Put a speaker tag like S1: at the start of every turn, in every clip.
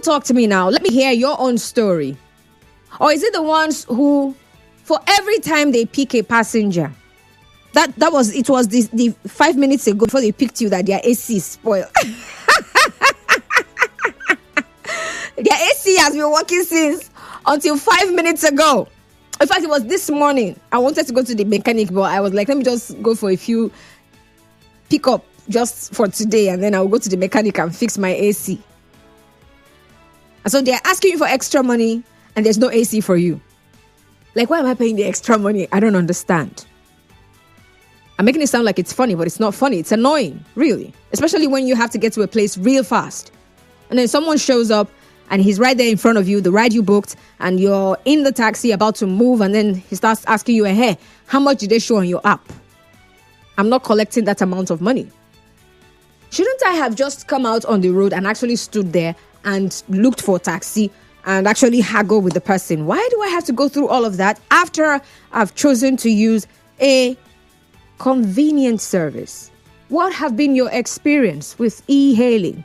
S1: Talk to me now. Let me hear your own story. Or is it the ones who, for every time they pick a passenger, it was the 5 minutes ago before they picked you that their AC is spoiled. Their AC has been working since until 5 minutes ago. In fact, it was this morning. I wanted to go to the mechanic, but I was like, let me just go for a few pickup just for today, and then I'll go to the mechanic and fix my AC. And so they're asking you for extra money, and there's no AC for you. Like, why am I paying the extra money? I don't understand. I'm making it sound like it's funny, but it's not funny. It's annoying, really. Especially when you have to get to a place real fast. And then someone shows up, and he's right there in front of you, the ride you booked, and you're in the taxi about to move, and then he starts asking you, hey, how much did they show on your app? I'm not collecting that amount of money. Shouldn't I have just come out on the road and actually stood there and looked for a taxi and actually haggle with the person? Why do I have to go through all of that after I've chosen to use a convenient service? What have been your experience with e-hailing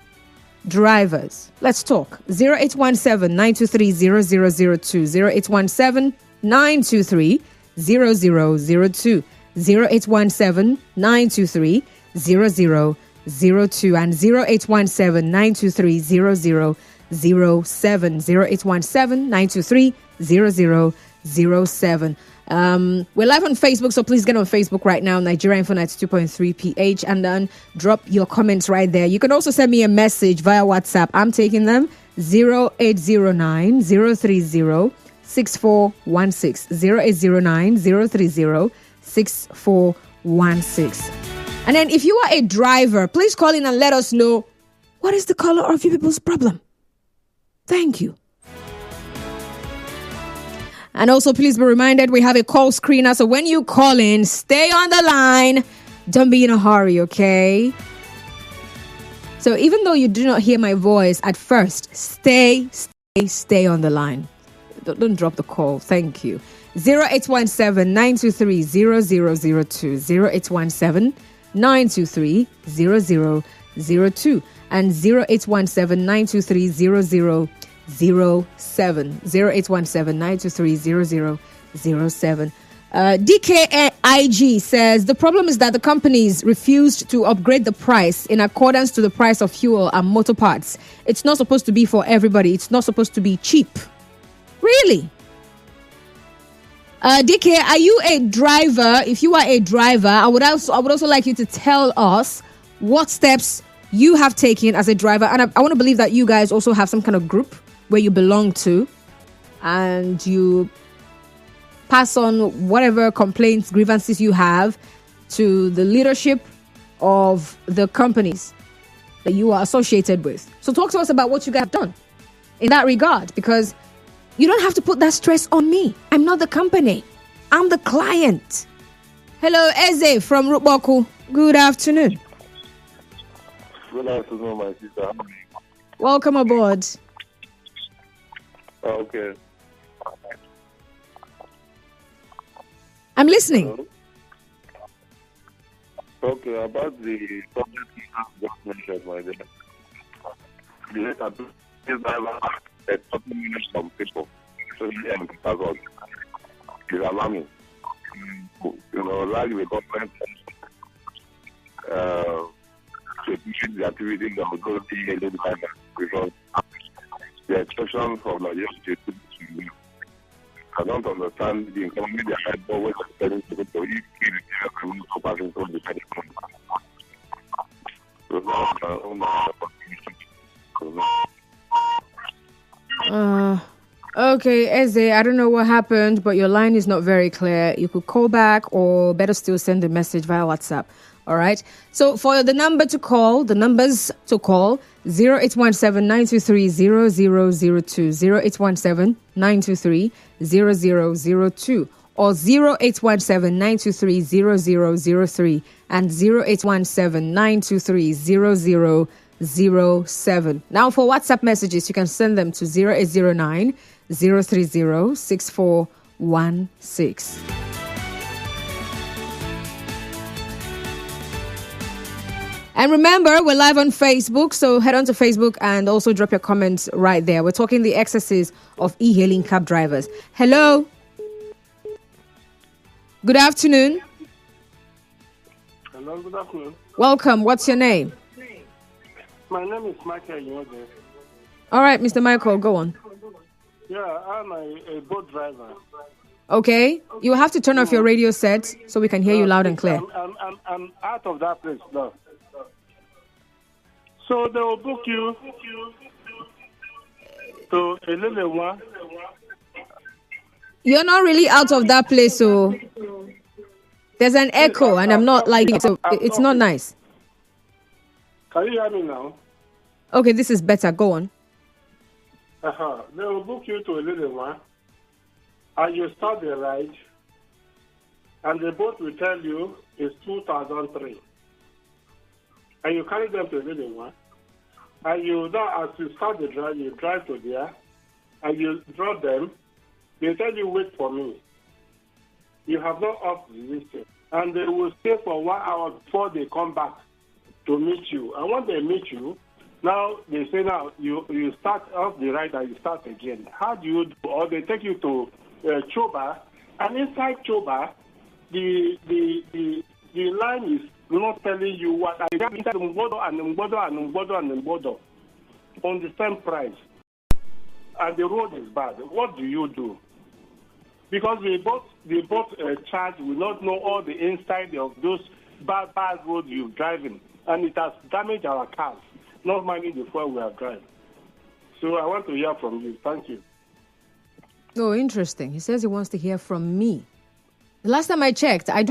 S1: drivers? Let's talk. 0817-923-0002. 0817-923-0002. 0817-923-0002 and 0817-923-0007. 0817-923-0007. We're live on Facebook, so please get on Facebook right now, Nigeria Info 92.3 PH, and then drop your comments right there. You can also send me a message via WhatsApp. I'm taking them. 0809 030 6416. 0809 030 6416. And then if you are a driver, please call in and let us know what is the color of you people's problem. Thank you. And also, please be reminded, we have a call screener. So when you call in, stay on the line. Don't be in a hurry, okay? So even though you do not hear my voice at first, stay on the line. Don't drop the call. Thank you. 0817-923-0002. 0817-923-0002 and 0817-923-0007. 0817-923-0007. DKIG says the problem is that the companies refused to upgrade the price in accordance to the price of fuel and motor parts. It's not supposed to be for everybody. It's not supposed to be cheap. Really? DK, are you a driver? If you are a driver, I would also like you to tell us what steps you have taken as a driver. And I want to believe that you guys also have some kind of group where you belong to, and you pass on whatever complaints, grievances you have to the leadership of the companies that you are associated with. So talk to us about what you guys have done in that regard, because you don't have to put that stress on me. I'm not the company. I'm the client. Hello, Eze from Ruboku. Good afternoon.
S2: Good afternoon, my sister.
S1: Welcome aboard.
S2: Okay.
S1: I'm listening.
S2: Hello? Okay, about the topic you have just mentioned, my dear. The letter is a 30 minutes from people. So the end about is alarming. Like the government to appreciate the activity that will go to the because the expression from Nigeria State to I don't understand the economy they are always expecting to go to each kid to passing through the country.
S1: Okay, Eze, I don't know what happened, but your line is not very clear. You could call back, or better still, send a message via WhatsApp. All right. So for the numbers to call, 0817-923-0002, 0817-923-0002, or 0817-923-0003, and 0817-923-0007. Now for WhatsApp messages, you can send them to 0809 030 6416. And remember, we're live on Facebook, so head on to Facebook and also drop your comments right there. We're talking the excesses of e-hailing cab drivers. Hello. Good afternoon.
S3: Hello, good afternoon.
S1: Welcome. What's your name?
S3: My name is Michael Yoge.
S1: All right, Mr. Michael, go on.
S3: Yeah, I'm a boat driver.
S1: Okay. You have to turn off your radio set so we can hear you loud and clear.
S3: I'm out of that place now. So they will book you to a little one.
S1: You're not really out of that place, so there's an echo, and I'm not liking it, so it's not nice.
S3: Can you hear me now?
S1: Okay, this is better. Go on.
S3: They will book you to a little one, and you start the ride, and the boat will tell you it's 2003. And you carry them to a little one, and you now, as you start the drive, you drive to there, and you drop them. They tell you, wait for me. You have not up the distance. And they will stay for 1 hour before they come back to meet you. And when they meet you, now they say, now you start off the ride and you start again. How do you do? Or they take you to Choba, and inside Choba, the line is not telling you what. I got inside Mbodo and Mbodo and Mbodo and Mbodo on the same price. And the road is bad. What do you do? Because they both charge, we not know all the inside of those bad roads you're driving. And it has damaged our cars, not minding the fuel we are driving. So I want to hear from you. Thank you.
S1: Oh, interesting. He says he wants to hear from me. The last time I checked, I'm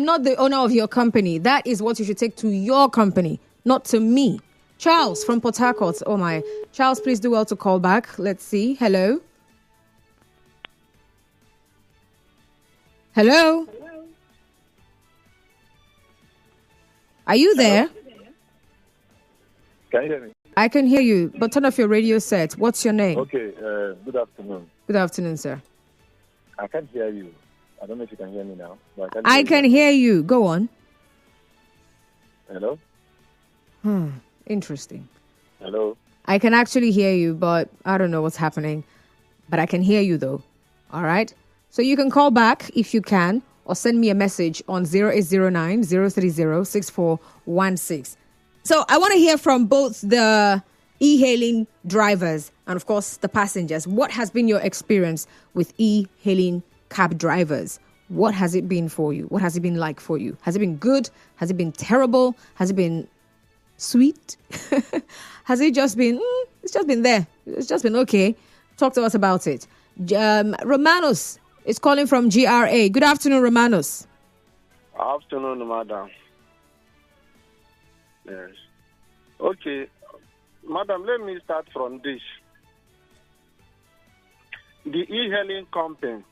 S1: not the owner of your company. That is what you should take to your company, not to me. Charles from Port Harcourt. Oh my. Charles, please do well to call back. Let's see. Hello. Hello. Are you there?
S2: Can you hear me?
S1: I can hear you, but turn off your radio set. What's your name?
S2: Okay, good afternoon.
S1: Good afternoon, sir.
S2: I can't hear you. I don't know if you can hear me now. But
S1: I can hear you. Go on.
S2: Hello?
S1: Interesting.
S2: Hello?
S1: I can actually hear you, but I don't know what's happening. But I can hear you, though. All right? So you can call back if you can, or send me a message on 0809 030 6416. So I want to hear from both the e-hailing drivers and, of course, the passengers. What has been your experience with e-hailing cab drivers? What has it been for you? What has it been like for you? Has it been good? Has it been terrible? Has it been sweet? Has it just been, it's just been there. It's just been okay. Talk to us about it. Romanos is calling from GRA. Good afternoon, Romanos.
S3: Afternoon, madam. Yes. Okay. Madam, let me start from this. The e-hailing company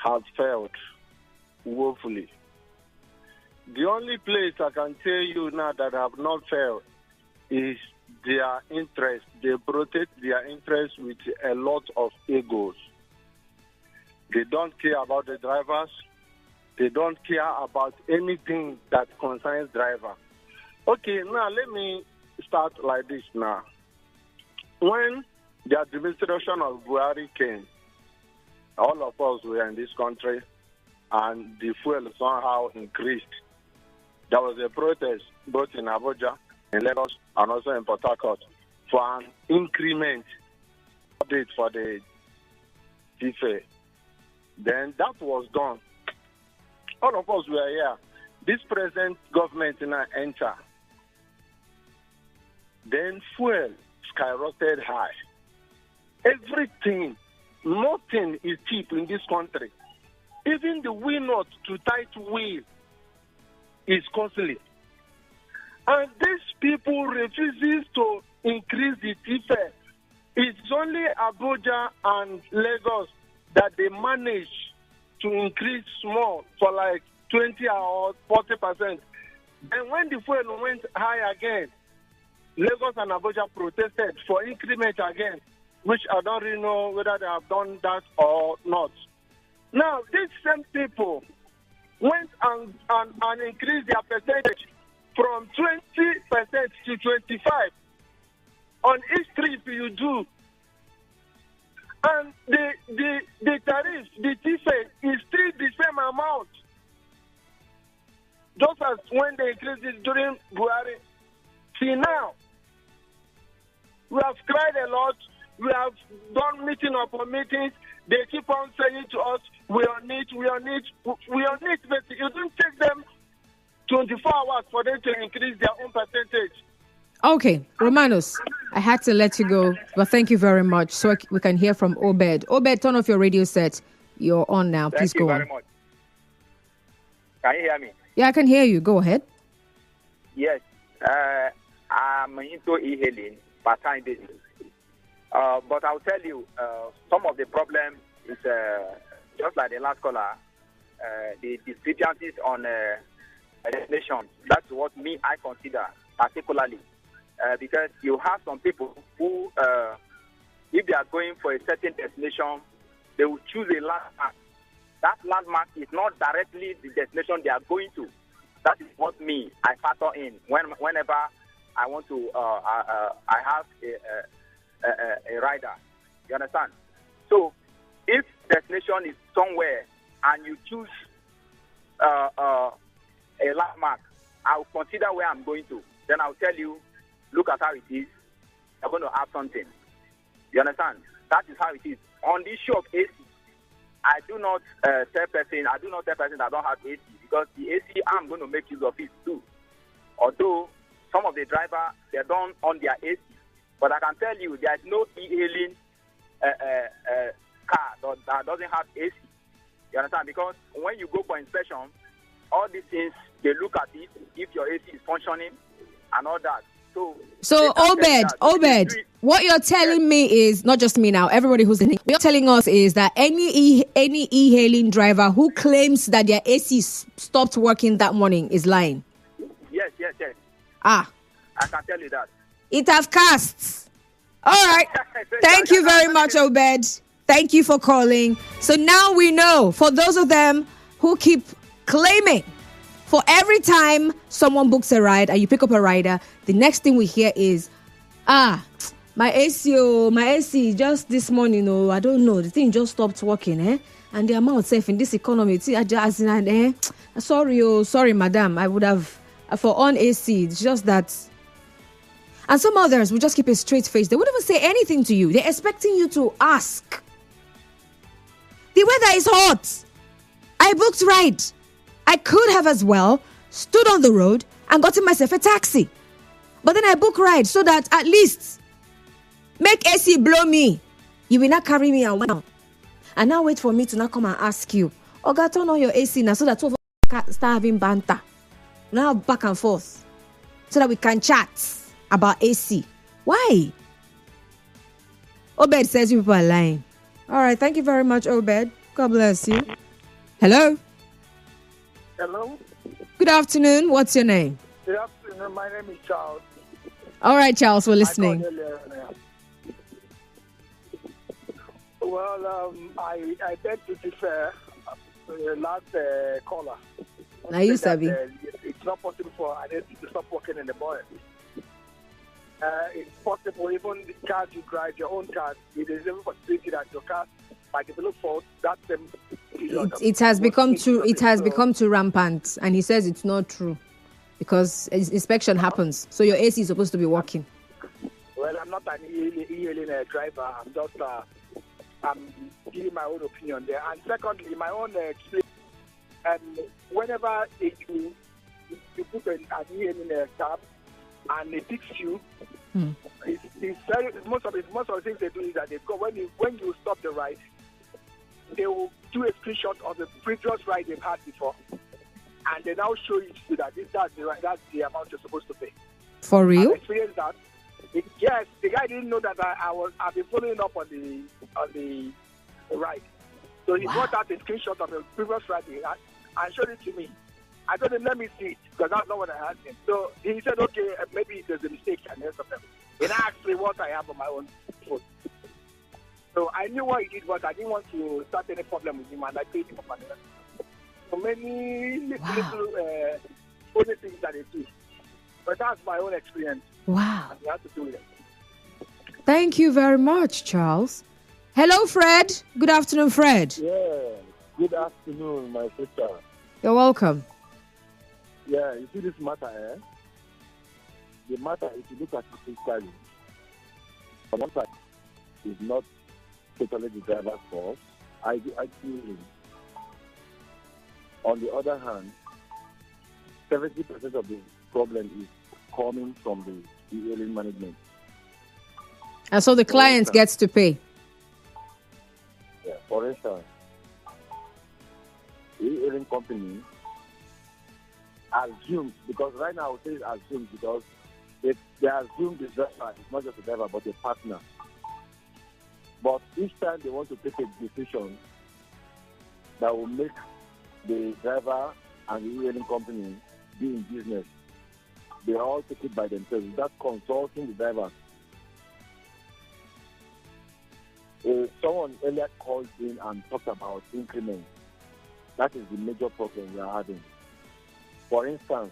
S3: has failed woefully. The only place I can tell you now that have not failed is their interest. They protect their interest with a lot of egos. They don't care about the drivers. They don't care about anything that concerns driver. Okay, now let me start like this now. When the administration of Buhari came, all of us were in this country, and the fuel somehow increased. There was a protest both in Abuja, in Lagos, and also in Port Harcourt for an increment update for the fare. Then that was done. All of us were here. This present government now enter. Then fuel skyrocketed high. Everything, nothing is cheap in this country. Even the wheel nut to tie to wheel is costly. And these people refuses to increase the fare. It's only Abuja and Lagos that they manage to increase small for like 20 or 40%. And when the fuel went high again, Lagos and Abuja protested for increment again, which I don't really know whether they have done that or not. Now, these same people went and increased their percentage
S4: from 20% to 25% on each trip you do. And the tariff, the ticket is still the same amount. Just as when they increased it during Buhari. See now, we have cried a lot. We have done meeting upon meetings. They keep on saying to us, we are need, but you don't take them 24 hours for them to increase their own percentage.
S1: Okay, Romanos, I had to let you go, but thank you very much. So we can hear from Obed. Obed, turn off your radio set. You're on now. Please go on.
S5: Thank you very much. Can you hear me?
S1: Yeah, I can hear you. Go ahead.
S5: Yes. I'm into e-hailing part-time basis. But I'll tell you, some of the problem is just like the last caller, the discrepancies on destinations. That's what I consider particularly. Because you have some people who, if they are going for a certain destination, they will choose a landmark. That landmark is not directly the destination they are going to. That is what I factor in whenever I want to. I have a rider. You understand? So, if destination is somewhere and you choose a landmark, I'll consider where I'm going to. Then I'll tell you, look at how it is. You're going to have something. You understand? That is how it is. On the issue of AC, I do not tell person that don't have AC, because the AC I'm going to make use of it too. Although some of the driver they don't on their AC, but I can tell you there is no e-hailing car that doesn't have AC. You understand? Because when you go for inspection, all these things they look at it if your AC is functioning and all that. So
S1: Obed, what you're telling me is, not just me now, everybody who's listening, what you're telling us is that any e-hailing driver who claims that their AC stopped working that morning is lying.
S5: Yes.
S1: I
S5: can tell you that.
S1: It have casts. All right. Thank you very much, Obed. Thank you for calling. So now we know, for those of them who keep claiming, for every time someone books a ride and you pick up a rider, the next thing we hear is, my AC just this morning, I don't know, the thing just stopped working, and the amount safe in this economy, sorry, madam, I would have, for on AC, it's just that. And some others will just keep a straight face. They wouldn't even say anything to you. They're expecting you to ask. The weather is hot. I booked ride. I could have as well stood on the road and gotten myself a taxi. But then I book ride so that at least make AC blow me. You will not carry me around. And now wait for me to not come and ask you, Oga, turn on your AC now so that two of us can start having banter. Now back and forth. So that we can chat about AC. Why? Obed says you people are lying. All right, thank you very much, Obed. God bless you. Hello?
S3: Hello?
S1: Good afternoon. What's your name?
S3: Good afternoon. My name is Charles.
S1: All right, Charles, we're listening.
S3: Well, I beg to differ the last caller.
S1: Now you Sabi.
S3: It's not possible for an AC to stop working in the morning. It's possible, even the cars you drive, your own cars, it is even possibility that your car might develop fault. That
S1: it has become too. It has become too rampant, and he says it's not true because inspection happens. So your AC is supposed to be working.
S3: Well, I'm not an e-hailing driver. I'm just I'm giving my own opinion there. And secondly, my own experience. Whenever you put an e-hailing cab and they fix you, it's very, most of the things they do is that they go when you stop the ride, they will do a screenshot of the previous ride they've had before, and they now show you that that's the amount you're supposed to pay.
S1: For real?
S3: I've experienced that. Yes, the guy didn't know that I've been following up on the ride, so he brought out a screenshot of the previous ride he had and showed it to me. I told him, let me see it, because that's not what I asked him. So he said, okay, maybe there's a mistake and the rest of them. He asked me what I have on my own phone. So I knew what he did, but I didn't want to start any problem with him, and I paid him for money. So many little funny things that they do.
S4: But that's my own experience.
S1: Wow.
S4: And you have to do it.
S1: Thank you very much, Charles. Hello, Fred. Good afternoon, Fred.
S6: Yeah, good afternoon, my sister.
S1: You're welcome.
S6: Yeah, you see this matter, eh? The matter, if you look at it physically, on one side, is not totally the driver's fault. I feel on the other hand, 70% of the problem is coming from the e-hailing management.
S1: And so the client gets to pay.
S6: Yeah, for instance, the e-hailing company assumes, because right now I would say assumes because if they assume the driver is not just a driver but a partner. But each time they want to take a decision that will make the driver and the e-hailing company be in business, they all take it by themselves without consulting the driver. Someone earlier called in and talked about increments. That is the major problem we are having. For instance,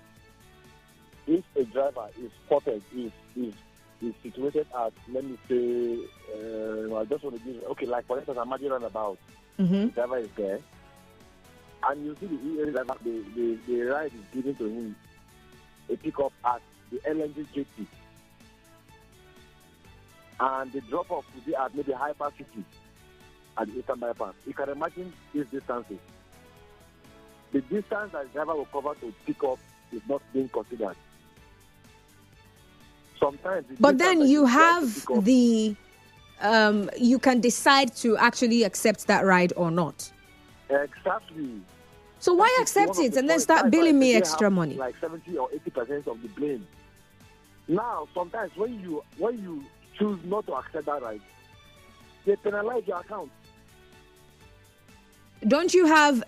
S6: if a driver is spotted, is situated at, let me say, I just want to give, okay, like for instance, I'm roundabout. The driver is there, and you see the e-hailing driver, the ride is given to him a pickup at the LNG jetty, and the drop-off will be at maybe Hyper City at the Eastern Bypass. You can imagine these distances. The distance that the driver will cover to pick up is not being considered. Sometimes,
S1: but then you have the, you can decide to actually accept that ride or not.
S6: Exactly.
S1: So why accept it and then start billing me extra money?
S6: Like 70 or 80% of the blame. Now, sometimes when you choose not to accept that ride, they penalize your account.
S1: Don't you have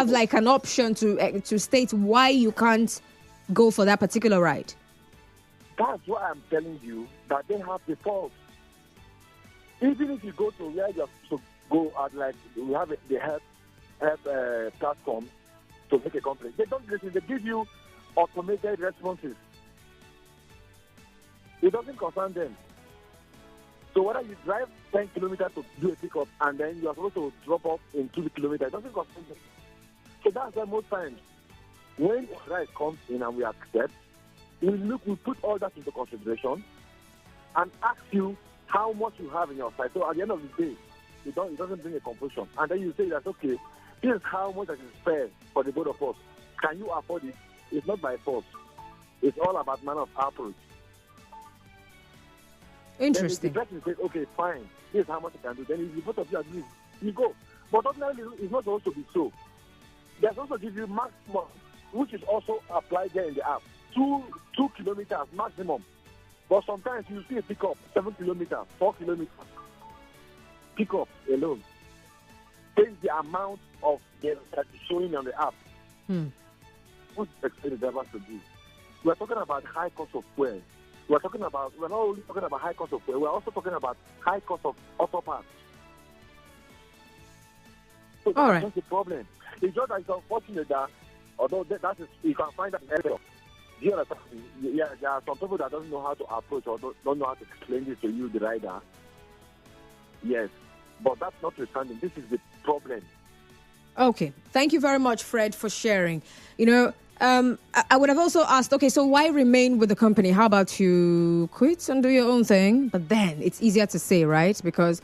S1: like an option to state why you can't go for that particular ride?
S6: That's why I'm telling you that they have the fault. Even if you go to where you have to go at, like we have the help platform to make a complaint, they don't listen. They give you automated responses. It doesn't concern them. So whether you drive 10 kilometers to do a pickup and then you are supposed to drop off in 2 kilometers, it doesn't concern them. So that's why most times when a ride comes in and we accept, we put all that into consideration and ask you how much you have in your side. So at the end of the day, it doesn't bring a conclusion. And then you say that, okay, this is how much that is fair for the both of us. Can you afford it? It's not by force. It's all about man of approach.
S1: Interesting.
S6: Then if the person says, okay, fine, this is how much I can do. Then if the both of you agree, you go. But ordinarily, it's not supposed to be so. There's also give you maximum, which is also applied there in the app. 2 kilometers maximum. But sometimes you see a pickup, 7 kilometers, 4 kilometers. Pickup alone. Take the amount of that is showing on the app. What do you expect the drivers to do? We're talking about high cost of fuel. We're not only talking about high cost of fuel, we're also talking about high cost of auto parts. So that's just the problem. It's just that it's unfortunate that, although that is, you can find that error. You understand? Yeah, there are some people that don't know how to approach or don't know how to explain this to you, the rider. Yes, but that's not notwithstanding. This is the problem.
S1: Okay, thank you very much, Fred, for sharing. I would have also asked, okay, so why remain with the company? How about you quit and do your own thing? But then it's easier to say, right? Because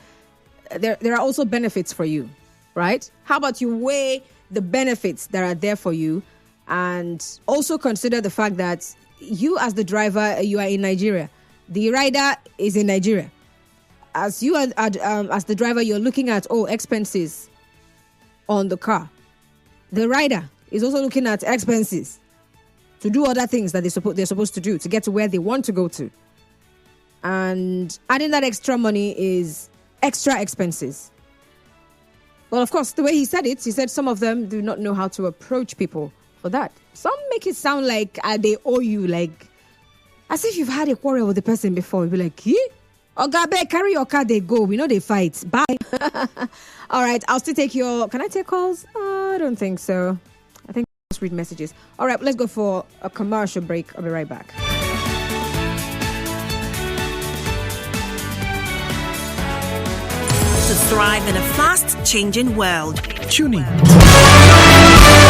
S1: there are also benefits for you, right? How about you weigh the benefits that are there for you and also consider the fact that you as the driver, you are in Nigeria. The rider is in Nigeria. As you are, as the driver, you're looking at, expenses on the car. The rider is also looking at expenses to do other things that they're supposed to do to get to where they want to go to. And adding that extra money is extra expenses. Well, of course, the way he said it, he said some of them do not know how to approach people for that. Some make it sound like they owe you, like as if you've had a quarrel with the person before. You'll be like, Ogabe, carry your car, they go. We know they fight. Bye. All right, I'll still take can I take calls? I don't think so. I think I'll just read messages. All right, let's go for a commercial break. I'll be right back.
S7: to thrive in a fast-changing world.
S8: Tune in.